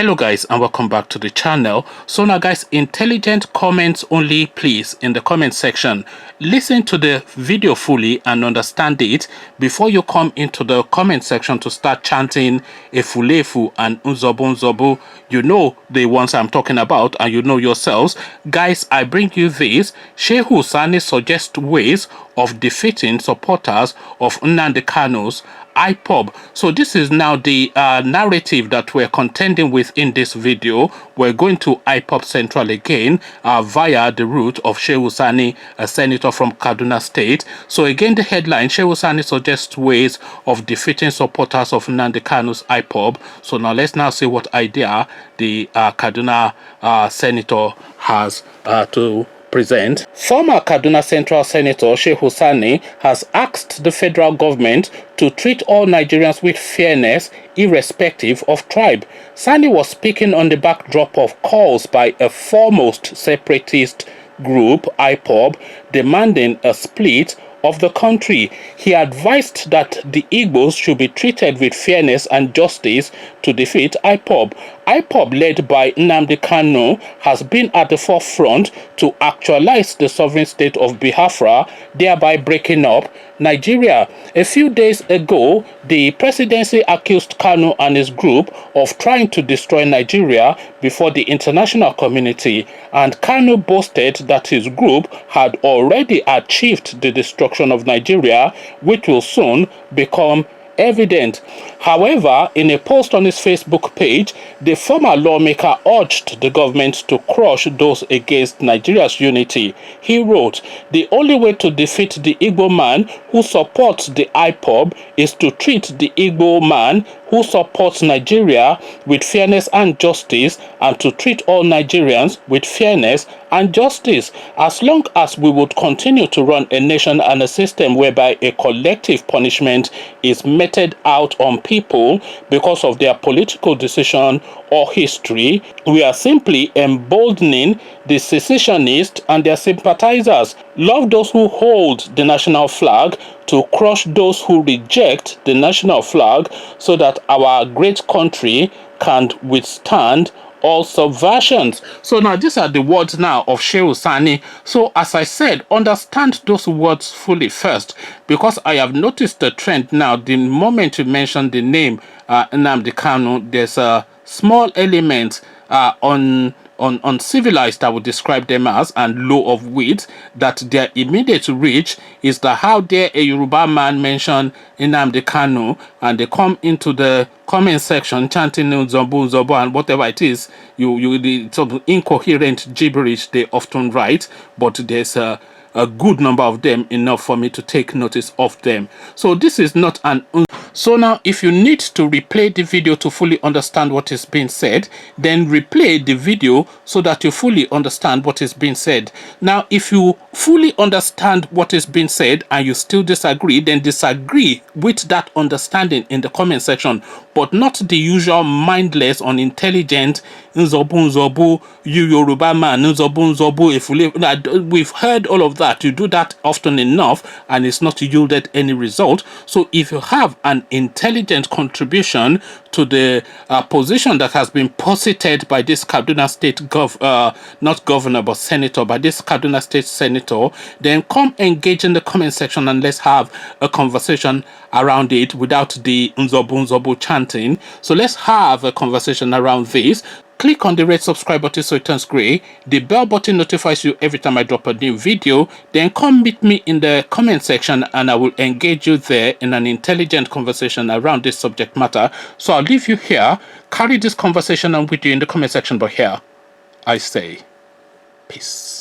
Hello guys, and welcome back to the channel. So now guys, intelligent comments only please in the comment section. Listen to the video fully and understand it before you come into the comment section to start chanting Efulefu and Nzobu Nzobu. You know the ones I'm talking about and you know yourselves. Guys, I bring you this. Shehu Sani suggests ways of defeating supporters of Nnamdi Kanu's IPOB. So this is now the narrative that we're contending with in this video. We're going to IPOB Central again via the route of Shehu Sani, a senator from Kaduna State. So again, the headline, Shehu Sani suggests ways of defeating supporters of Nnamdi Kanu's IPOB. So now let's now see what idea the Kaduna senator has to present. Former Kaduna Central Senator Shehu Sani has asked the federal government to treat all Nigerians with fairness irrespective of tribe. Sani was speaking on the backdrop of calls by a foremost separatist group, IPOB, demanding a split of the country. He advised that the Igbos should be treated with fairness and justice to defeat IPOB. IPOB, led by Nnamdi Kanu, has been at the forefront to actualize the sovereign state of Biafra, thereby breaking up Nigeria. A few days ago, the presidency accused Kanu and his group of trying to destroy Nigeria before the international community, and Kanu boasted that his group had already achieved the destruction of Nigeria, which will soon become evident. However, in a post on his Facebook page, the former lawmaker urged the government to crush those against Nigeria's unity. He wrote, "The only way to defeat the Igbo man who supports the IPOB is to treat the Igbo man who supports Nigeria with fairness and justice, and to treat all Nigerians with fairness and justice. As long as we would continue to run a nation and a system whereby a collective punishment is meted out on people because of their political decision or history, we are simply emboldening the secessionists and their sympathizers. Love those who hold the national flag, to crush those who reject the national flag, so that our great country can withstand all subversions." So now these are the words now of Shehu Sani. So as I said, understand those words fully first, because I have noticed the trend now. The moment you mention the name Nnamdi Kanu, there's a small element uncivilized, I would describe them as, and low of wit, that their immediate reach is that how dare a Yoruba man mention Nnamdi Kanu, and they come into the comment section chanting Nzobu Nzobu and whatever it is, the sort of incoherent gibberish they often write, but there's a good number of them, enough for me to take notice of them. So this is not an... So now, if you need to replay the video to fully understand what is being said, then replay the video so that you fully understand what is being said. Now, if you fully understand what is being said and you still disagree, then disagree with that understanding in the comment section, but not the usual mindless, unintelligent Nzobu Nzobu, you Yoruba man, Nzobu Nzobu, if we've heard all of that. You do that often enough and it's not yielded any result. So if you have an intelligent contribution to the position that has been posited by this Kaduna State not governor but senator, by this Kaduna State senator, then come engage in the comment section and let's have a conversation around it without the Nzobu Nzobu chanting. So let's have a conversation around this. Click on the red subscribe button so it turns gray. The bell button notifies you every time I drop a new video. Then come meet me in the comment section and I will engage you there in an intelligent conversation around this subject matter. So I'll leave you here. Carry this conversation on with you in the comment section, but here I say peace.